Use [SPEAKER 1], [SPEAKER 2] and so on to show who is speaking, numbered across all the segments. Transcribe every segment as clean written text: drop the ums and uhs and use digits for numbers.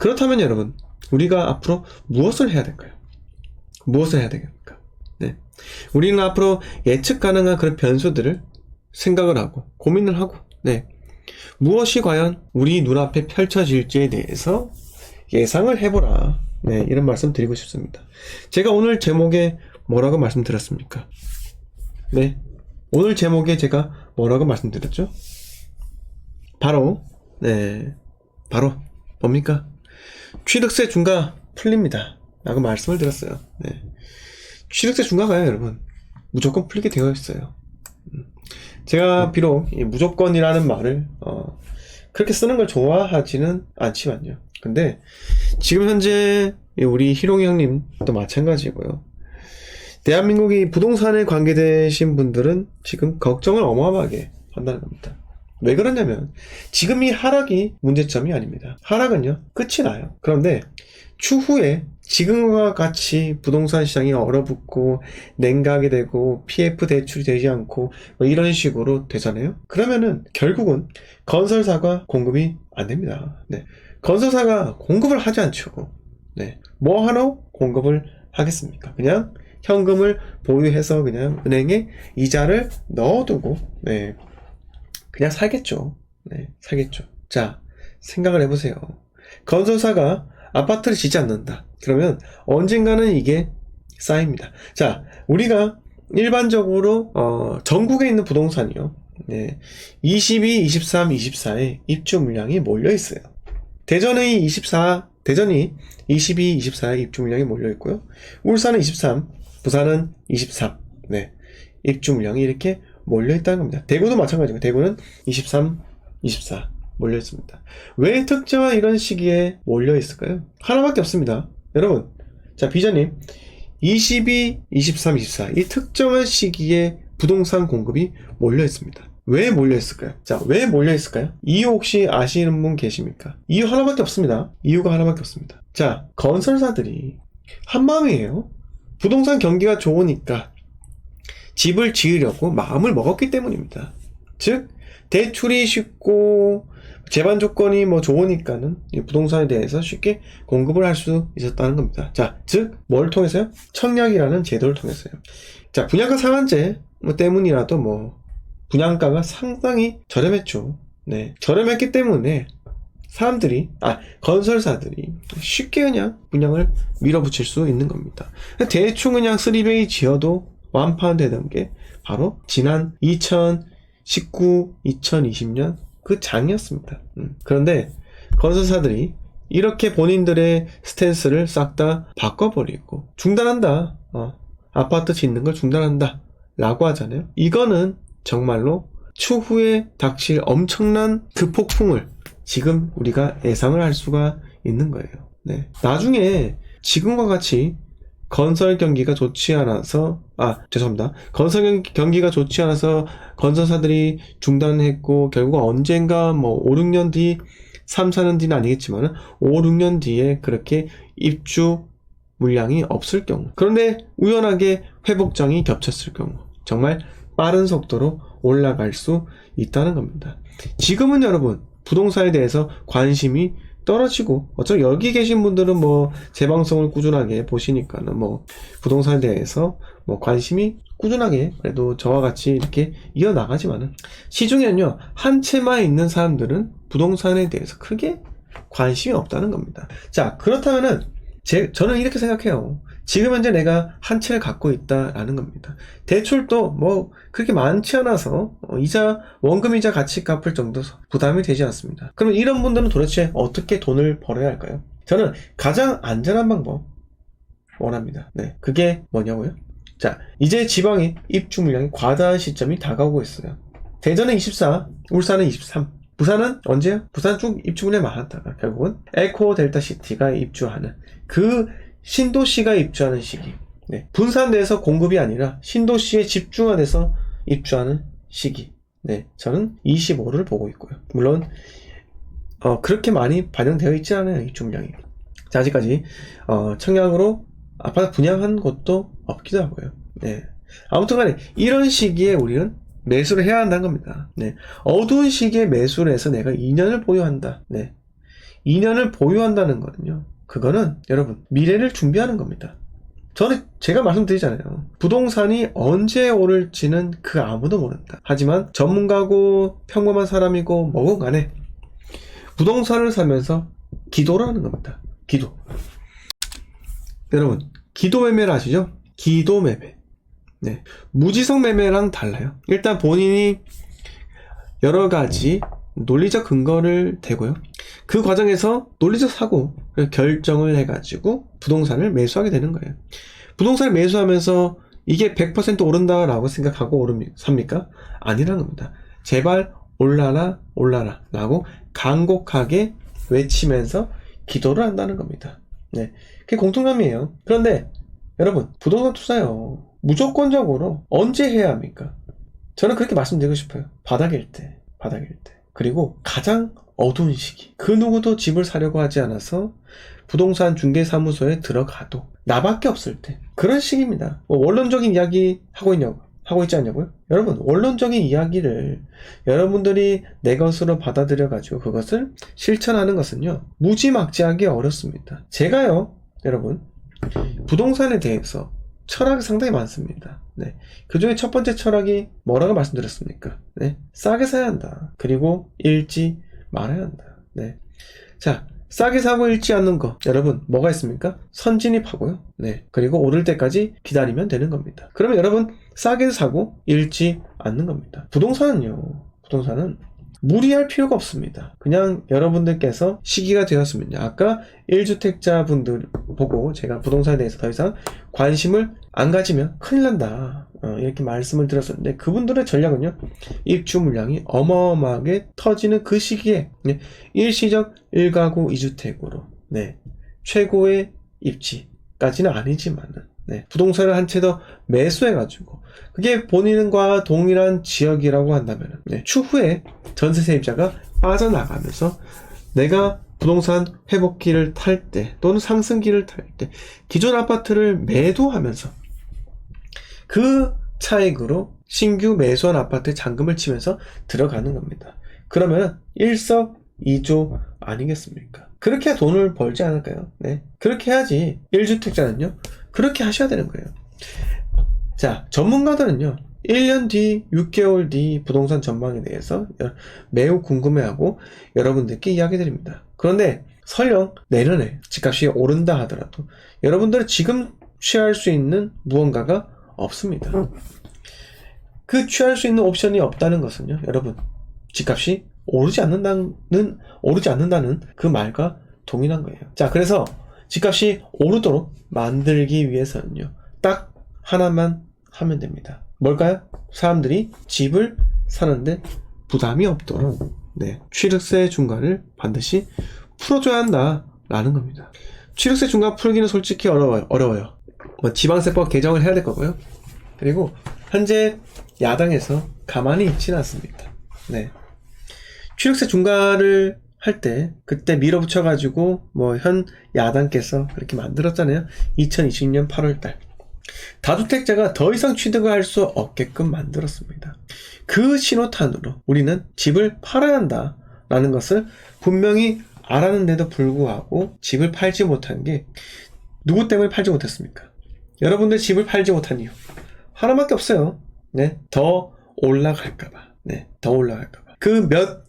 [SPEAKER 1] 그렇다면 여러분, 우리가 앞으로 무엇을 해야 될까요? 무엇을 해야 되겠습니까? 네. 우리는 앞으로 예측 가능한 그런 변수들을 생각을 하고 고민을 하고, 네. 무엇이 과연 우리 눈앞에 펼쳐질지에 대해서 예상을 해보라. 네, 이런 말씀 드리고 싶습니다. 제가 오늘 제목에 뭐라고 말씀드렸습니까? 네, 오늘 제목에 제가 뭐라고 말씀드렸죠? 바로 뭡니까? 취득세 중과 풀립니다 라고 말씀을 드렸어요. 네. 취득세 중과가요, 여러분, 무조건 풀리게 되어 있어요. 제가 비록 이 무조건이라는 말을 그렇게 쓰는 걸 좋아하지는 않지만요. 근데 지금 현재 우리 희롱이 형님도 마찬가지고요. 대한민국이 부동산에 관계되신 분들은 지금 걱정을 어마어마하게 한다는 겁니다. 왜 그러냐면 지금 이 하락이 문제점이 아닙니다. 하락은요, 끝이 나요. 그런데 추후에 지금과 같이 부동산 시장이 얼어붙고 냉각이 되고 PF 대출이 되지 않고 뭐 이런 식으로 되잖아요. 그러면은 결국은 건설사가 공급이 안 됩니다. 네. 건설사가 공급을 하지 않죠. 네. 뭐 하러 공급을 하겠습니까? 그냥 현금을 보유해서 그냥 은행에 이자를 넣어두고, 네, 그냥 살겠죠. 네, 살겠죠. 자, 생각을 해보세요. 건설사가 아파트를 짓지 않는다. 그러면 언젠가는 이게 쌓입니다. 자, 우리가 일반적으로 전국에 있는 부동산이요, 네, 22, 23, 24에 입주 물량이 몰려 있어요. 대전이 22, 24에 입주 물량이 몰려 있고요. 울산은 23, 부산은 23, 네, 입주 물량이 이렇게 몰려 있다는 겁니다. 대구도 마찬가지고, 대구는 23, 24 몰려 있습니다. 왜 특정한 이런 시기에 몰려 있을까요? 하나밖에 없습니다. 여러분, 자, 비자님, 22, 23, 24 이 특정한 시기에 부동산 공급이 몰려 있습니다. 왜 몰려 있을까요? 자, 왜 몰려 있을까요? 이유 혹시 아시는 분 계십니까? 이유 하나밖에 없습니다. 이유가 하나밖에 없습니다. 자, 건설사들이 한마음이에요. 부동산 경기가 좋으니까 집을 지으려고 마음을 먹었기 때문입니다. 즉, 대출이 쉽고 제반 조건이 뭐 좋으니까는 부동산에 대해서 쉽게 공급을 할 수 있었다는 겁니다. 자, 즉 뭘 통해서요? 청약이라는 제도를 통해서요. 자, 분양가 상한제 때문이라도 뭐 분양가가 상당히 저렴했죠. 네, 저렴했기 때문에 건설사들이 쉽게 그냥 분양을 밀어붙일 수 있는 겁니다. 대충 그냥 3베이 지어도 완판되던 게 바로 지난 2019, 2020년 그 장이었습니다. 그런데 건설사들이 이렇게 본인들의 스탠스를 싹 다 바꿔버리고 중단한다, 아파트 짓는 걸 중단한다 라고 하잖아요. 이거는 정말로 추후에 닥칠 엄청난 그 폭풍을 지금 우리가 예상을 할 수가 있는 거예요. 네. 나중에 지금과 같이 건설 경기가 좋지 않아서 건설 경기가 좋지 않아서 건설사들이 중단했고 결국 언젠가 뭐 5, 6년 뒤 3, 4년 뒤는 아니겠지만 5, 6년 뒤에 그렇게 입주 물량이 없을 경우, 그런데 우연하게 회복장이 겹쳤을 경우 정말 빠른 속도로 올라갈 수 있다는 겁니다. 지금은 여러분 부동산에 대해서 관심이 떨어지고, 어차피 여기 계신 분들은 뭐 제 방송을 꾸준하게 보시니까는 뭐 부동산에 대해서 뭐 관심이 꾸준하게 그래도 저와 같이 이렇게 이어나가지만은 시중에는요, 한 채만 있는 사람들은 부동산에 대해서 크게 관심이 없다는 겁니다. 자, 그렇다면은 저는 이렇게 생각해요. 지금 현재 내가 한 채를 갖고 있다라는 겁니다. 대출도 뭐 그렇게 많지 않아서 원금 이자 같이 갚을 정도 부담이 되지 않습니다. 그럼 이런 분들은 도대체 어떻게 돈을 벌어야 할까요? 저는 가장 안전한 방법 원합니다. 네, 그게 뭐냐고요? 자, 이제 지방의 입주 물량이 과다한 시점이 다가오고 있어요. 대전은 24, 울산은 23, 부산은 언제요? 부산 쭉 입주 물량이 많았다가 결국은 에코 델타시티가 입주하는 그 신도시가 입주하는 시기, 네, 분산돼서 공급이 아니라 신도시에 집중화돼서 입주하는 시기, 네, 저는 25를 보고 있고요. 물론 그렇게 많이 반영되어 있지 않아요, 입주 물량이. 자, 아직까지 청약으로 아파트 분양한 곳도 없기도 하고요. 네, 아무튼 간에 이런 시기에 우리는 매수를 해야 한다는 겁니다. 네, 어두운 시기에 매수를 해서 내가 2년을 보유한다. 네, 2년을 보유한다는 거는요. 그거는 여러분 미래를 준비하는 겁니다. 제가 말씀드리잖아요. 부동산이 언제 오를지는 그 아무도 모른다. 하지만 전문가고 평범한 사람이고 뭐건 간에 부동산을 사면서 기도를 하는 겁니다. 기도. 여러분 기도 매매를 아시죠? 기도 매매. 네. 무지성 매매랑 달라요. 일단 본인이 여러 가지 논리적 근거를 대고요. 그 과정에서 논리적 사고 결정을 해가지고 부동산을 매수하게 되는 거예요. 부동산을 매수하면서 이게 100% 오른다라고 생각하고 삽니까? 아니라는 겁니다. 제발 올라라 올라라 라고 간곡하게 외치면서 기도를 한다는 겁니다. 네, 그게 공통점이에요. 그런데 여러분 부동산 투자요 무조건적으로 언제 해야 합니까? 저는 그렇게 말씀드리고 싶어요. 바닥일 때. 그리고 가장 어두운 시기. 그 누구도 집을 사려고 하지 않아서 부동산 중개사무소에 들어가도 나밖에 없을 때. 그런 시기입니다. 원론적인 이야기 하고 있지 않냐고요? 여러분, 원론적인 이야기를 여러분들이 내 것으로 받아들여 가지고 그것을 실천하는 것은요, 무지막지하기 어렵습니다. 제가요, 여러분, 부동산에 대해서 철학이 상당히 많습니다. 네. 그 중에 첫 번째 철학이 뭐라고 말씀드렸습니까? 네. 싸게 사야 한다. 그리고 읽지 말아야 한다. 네. 자, 싸게 사고 읽지 않는 거. 여러분, 뭐가 있습니까? 선진입하고요. 네. 그리고 오를 때까지 기다리면 되는 겁니다. 그러면 여러분, 싸게 사고 읽지 않는 겁니다. 부동산은 무리할 필요가 없습니다. 그냥 여러분들께서 시기가 되었으면요. 아까 1주택자 분들 보고 제가 부동산에 대해서 더 이상 관심을 안 가지면 큰일 난다. 이렇게 말씀을 드렸었는데 그분들의 전략은요. 입주 물량이 어마어마하게 터지는 그 시기에 일시적 1가구 2주택으로 최고의 입지까지는 아니지만은 부동산을 한 채 더 매수해가지고 그게 본인과 동일한 지역이라고 한다면 추후에 전세세입자가 빠져나가면서 내가 부동산 회복기를 탈 때 또는 상승기를 탈 때 기존 아파트를 매도하면서 그 차익으로 신규 매수한 아파트에 잔금을 치면서 들어가는 겁니다. 그러면 일석이조 아니겠습니까? 그렇게 해야 돈을 벌지 않을까요? 네. 그렇게 해야지 1주택자는요. 그렇게 하셔야 되는 거예요. 자, 전문가들은요. 1년 뒤, 6개월 뒤 부동산 전망에 대해서 매우 궁금해하고 여러분들께 이야기 드립니다. 그런데 설령 내년에 집값이 오른다 하더라도 여러분들은 지금 취할 수 있는 무언가가 없습니다. 그 취할 수 있는 옵션이 없다는 것은요. 여러분, 집값이 오르지 않는다는 그 말과 동일한 거예요. 자, 그래서 집값이 오르도록 만들기 위해서는요. 딱 하나만 하면 됩니다. 뭘까요? 사람들이 집을 사는데 부담이 없도록 취득세 중과를 반드시 풀어줘야 한다라는 겁니다. 취득세 중과 풀기는 솔직히 어려워요. 지방세법 개정을 해야 될 거고요. 그리고 현재 야당에서 가만히 있지는 않습니다. 취득세 중과를 할 때 그때 밀어붙여가지고 현 야당께서 그렇게 만들었잖아요. 2020년 8월달 다주택자가 더 이상 취득을 할 수 없게끔 만들었습니다. 그 신호탄으로 우리는 집을 팔아야 한다라는 것을 분명히 알았는데도 불구하고 집을 팔지 못한 게 누구 때문에 팔지 못했습니까? 여러분들 집을 팔지 못한 이유 하나밖에 없어요. 더 올라갈까봐. 더 올라갈까봐. 그 몇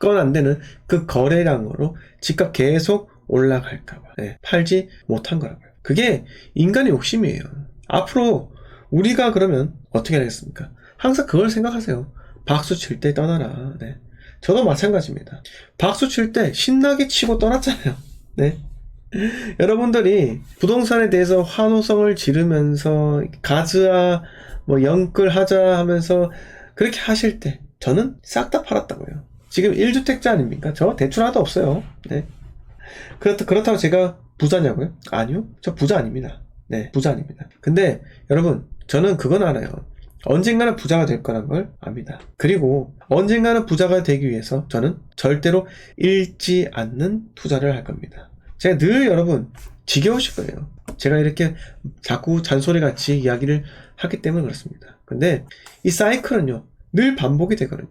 [SPEAKER 1] 건 안 되는 그 거래량으로 집값 계속 올라갈까봐 팔지 못한 거라고요. 그게 인간의 욕심이에요. 앞으로 우리가 그러면 어떻게 하겠습니까? 항상 그걸 생각하세요. 박수 칠 때 떠나라. 저도 마찬가지입니다. 박수 칠 때 신나게 치고 떠났잖아요. 여러분들이 부동산에 대해서 환호성을 지르면서 가즈아 영끌하자 하면서 그렇게 하실 때 저는 싹 다 팔았다고요. 지금 1주택자 아닙니까? 저 대출 하나도 없어요. 그렇다고 제가 부자냐고요? 아니요. 저 부자 아닙니다. 부자 아닙니다. 근데 여러분, 저는 그건 알아요. 언젠가는 부자가 될 거란 걸 압니다. 그리고 언젠가는 부자가 되기 위해서 저는 절대로 잃지 않는 투자를 할 겁니다. 제가 늘 여러분 지겨우실 거예요. 제가 이렇게 자꾸 잔소리같이 이야기를 하기 때문에 그렇습니다. 근데 이 사이클은요 늘 반복이 되거든요.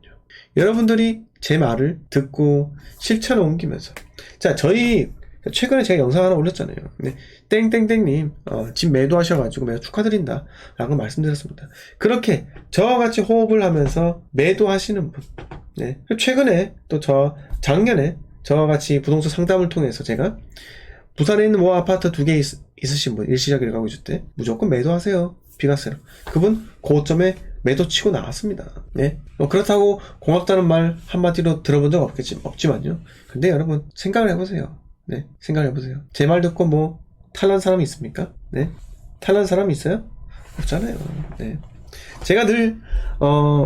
[SPEAKER 1] 여러분들이 제 말을 듣고 실천을 옮기면서. 자, 최근에 제가 영상 하나 올렸잖아요. 네, 땡땡땡님, 집 매도하셔가지고 매도 축하드린다. 라고 말씀드렸습니다. 그렇게 저와 같이 호흡을 하면서 매도하시는 분. 네, 최근에 또 작년에 저와 같이 부동산 상담을 통해서 제가 부산에 있는 뭐 아파트 2개 있으신 분, 일시적 1가구 주택 무조건 매도하세요. 비과세로. 그분 고점에 매도 치고 나왔습니다. 네. 그렇다고 고맙다는 말 한마디로 들어본 적 없지만요. 근데 여러분, 생각을 해보세요. 네. 생각을 해보세요. 제 말 듣고 뭐, 탈난 사람이 있습니까? 네. 탈난 사람이 있어요? 없잖아요. 네. 제가 늘,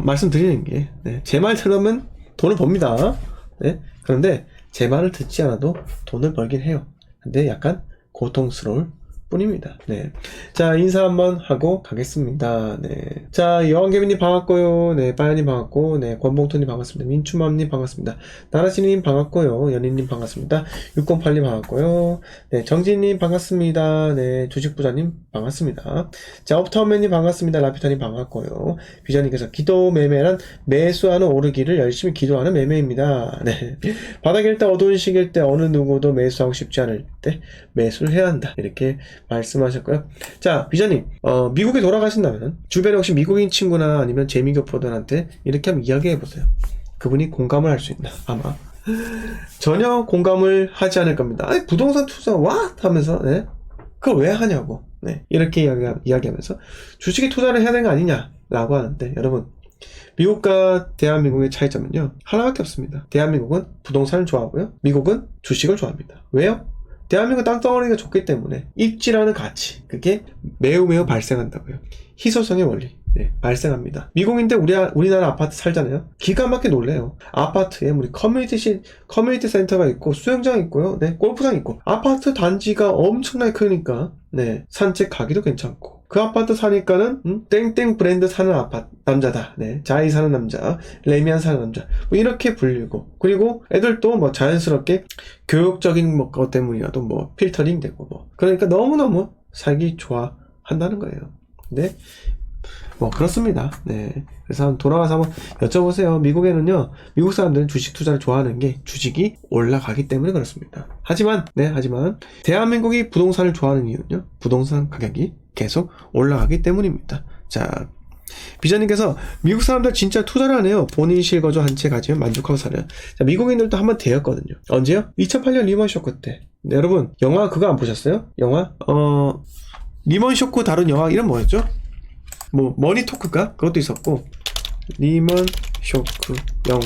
[SPEAKER 1] 말씀드리는 게, 네. 제 말 들으면 돈을 법니다. 네. 그런데 제 말을 듣지 않아도 돈을 벌긴 해요. 근데 약간 고통스러울 뿐입니다. 네. 자, 인사 한번 하고 가겠습니다. 네. 자, 여왕개비님 반갑고요. 네, 빠야님 반갑고, 네, 권봉토님 반갑습니다. 민추맘님 반갑습니다. 나라시님 반갑고요. 연인님 반갑습니다. 608님 반갑고요. 네, 정진님 반갑습니다. 네, 주식부자님 반갑습니다. 자, 업타운맨님 반갑습니다. 라피타님 반갑고요. 비전님께서 기도 매매란 매수하는 오르기를 열심히 기도하는 매매입니다. 네. 바닥일 때 어두운 시기일 때 어느 누구도 매수하고 싶지 않을 때 매수를 해야 한다. 이렇게 말씀하셨고요. 자, 비전님, 미국에 돌아가신다면 주변에 혹시 미국인 친구나 아니면 재미교포들한테 이렇게 한번 이야기해보세요. 그분이 공감을 할 수 있나? 아마 전혀 공감을 하지 않을 겁니다. 아니, 부동산 투자 와? 하면서 네? 그걸 왜 하냐고 네. 이렇게 이야기하면서 주식에 투자를 해야 되는 거 아니냐 라고 하는데, 여러분, 미국과 대한민국의 차이점은요 하나밖에 없습니다. 대한민국은 부동산을 좋아하고요, 미국은 주식을 좋아합니다. 왜요? 대한민국 땅덩어리가 좋기 때문에 입지라는 가치, 그게 매우 발생한다고요. 희소성의 원리, 네, 발생합니다. 미국인데 우리나라 아파트 살잖아요. 기가 막히게 놀래요. 아파트에 우리 커뮤니티 센터가 있고 수영장 있고요, 네, 골프장 있고, 아파트 단지가 엄청나게 크니까 네, 산책 가기도 괜찮고, 그 아파트 사니까는 땡땡 브랜드 사는 남자다. 네, 자이 사는 남자, 레미안 사는 남자, 뭐 이렇게 불리고, 그리고 애들도 뭐 자연스럽게 교육적인 것 때문이라도 뭐 필터링 되고 뭐, 그러니까 너무너무 살기 좋아한다는 거예요. 네, 뭐 그렇습니다. 네, 그래서 한번 돌아가서 한번 여쭤보세요. 미국에는요, 미국 사람들은 주식 투자를 좋아하는 게 주식이 올라가기 때문에 그렇습니다. 하지만 대한민국이 부동산을 좋아하는 이유는요, 부동산 가격이 계속 올라가기 때문입니다. 자, 비전님께서 미국 사람들 진짜 투자를 하네요. 본인 실거주 한 채 가지면 만족하고 살아요. 자, 미국인들도 한번 되었거든요. 언제요? 2008년 리먼 쇼크 때. 네, 여러분, 영화 그거 안 보셨어요? 영화? 리먼 쇼크 다룬 영화 이름 뭐였죠? 뭐 머니 토크가 그것도 있었고, 리먼 쇼크 영화.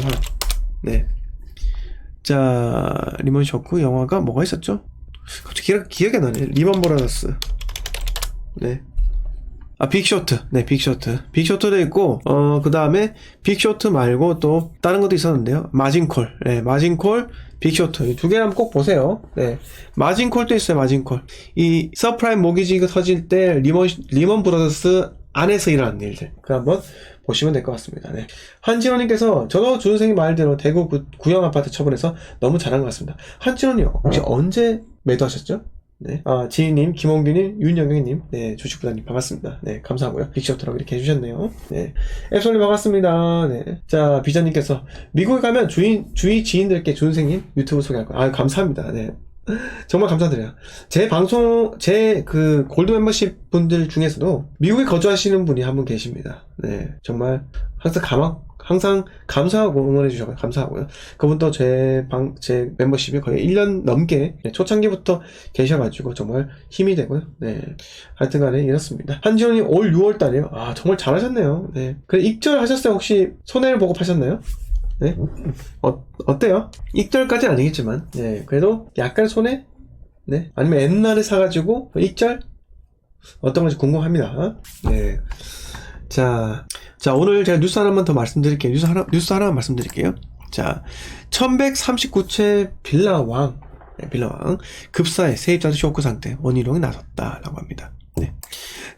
[SPEAKER 1] 네. 자, 리먼 쇼크 영화가 뭐가 있었죠? 갑자기 기억이 안 나네. 리먼 브라더스. 네. 빅쇼트. 네, 빅쇼트. 빅쇼트도 있고, 그 다음에 빅쇼트 말고 또 다른 것도 있었는데요. 마진콜. 네, 마진콜, 빅쇼트. 이 두 개를 한번 꼭 보세요. 네. 마진콜도 있어요, 마진콜. 이 서프라임 모기지가 터질 때 리먼 브라더스 안에서 일어난 일들. 그 한번 보시면 될 것 같습니다. 네. 한진호님께서 저도 준생이 말대로 대구 구형 아파트 처분해서 너무 잘한 것 같습니다. 한진호님 혹시 언제 매도하셨죠? 네. 지인님, 김홍규님, 윤영경님, 네, 주식부장님 반갑습니다. 네, 감사하고요. 빅쇼트라고 이렇게 해주셨네요. 네. 앱솔님 반갑습니다. 네. 자, 비전님께서 미국에 가면 주위 지인들께 준생님 유튜브 소개할 거예요. 감사합니다. 네. 정말 감사드려요. 제 골드 멤버십 분들 중에서도 미국에 거주하시는 분이 한 분 계십니다. 네. 정말 항상 감사하고 응원해주셔서 감사하고요. 그분도 제 멤버십이 거의 1년 넘게 초창기부터 계셔가지고 정말 힘이 되고요. 네. 하여튼 간에 이렇습니다. 한지원님 올 6월 달이요. 정말 잘하셨네요. 네. 그래, 익절 하셨어요? 혹시 손해를 보고 파셨나요? 네. 어때요? 익절까지는 아니겠지만, 네. 그래도 약간 손해? 네. 아니면 옛날에 사가지고 익절? 어떤 건지 궁금합니다. 네. 자, 오늘 제가 뉴스 하나만 더 말씀드릴게요. 뉴스 하나만 말씀드릴게요. 자, 1139채 빌라왕 급사에 세입자들 쇼크 상태, 원희룡이 나섰다라고 합니다. 네.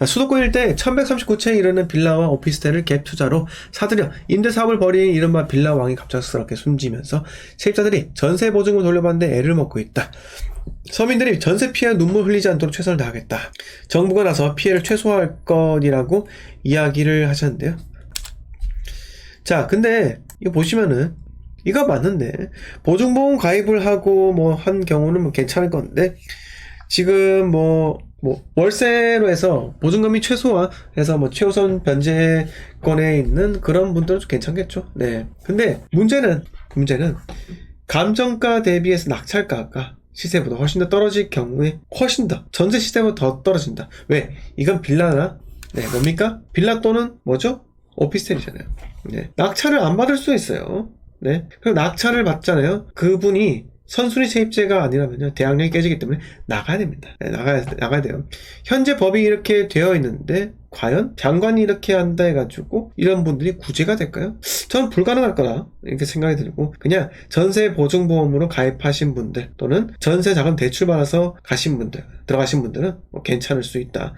[SPEAKER 1] 수도권 일대 1139채에 이르는 빌라와 오피스텔을 갭 투자로 사들여 임대사업을 벌인 이른바 빌라왕이 갑작스럽게 숨지면서 세입자들이 전세 보증금을 돌려받는데 애를 먹고 있다. 서민들이 전세 피해 눈물 흘리지 않도록 최선을 다하겠다. 정부가 나서 피해를 최소화할 것이라고 이야기를 하셨는데요. 자, 근데 이거 보시면은 이거 맞는데 보증보험 가입을 하고 뭐 한 경우는 뭐 괜찮을 건데 지금 뭐 월세로 해서 보증금이 최소화해서 뭐 최우선 변제권에 있는 그런 분들은 좀 괜찮겠죠. 네. 근데 문제는 감정가 대비해서 낙찰가가 시세보다 훨씬 더 떨어질 경우에 훨씬 더 전세 시세보다 더 떨어진다. 왜? 이건 빌라나 뭡니까? 빌라 또는 뭐죠? 오피스텔이잖아요. 네. 낙찰을 안 받을 수 있어요. 네. 그럼 낙찰을 받잖아요. 그분이 선순위 세입자가 아니라면요, 대항력이 깨지기 때문에 나가야 됩니다. 네, 나가야 돼요. 현재 법이 이렇게 되어 있는데 과연 장관이 이렇게 한다 해가지고 이런 분들이 구제가 될까요? 저는 불가능할 거라 이렇게 생각이 들고, 그냥 전세 보증보험으로 가입하신 분들 또는 전세 자금 대출 받아서 들어가신 분들은 뭐 괜찮을 수 있다.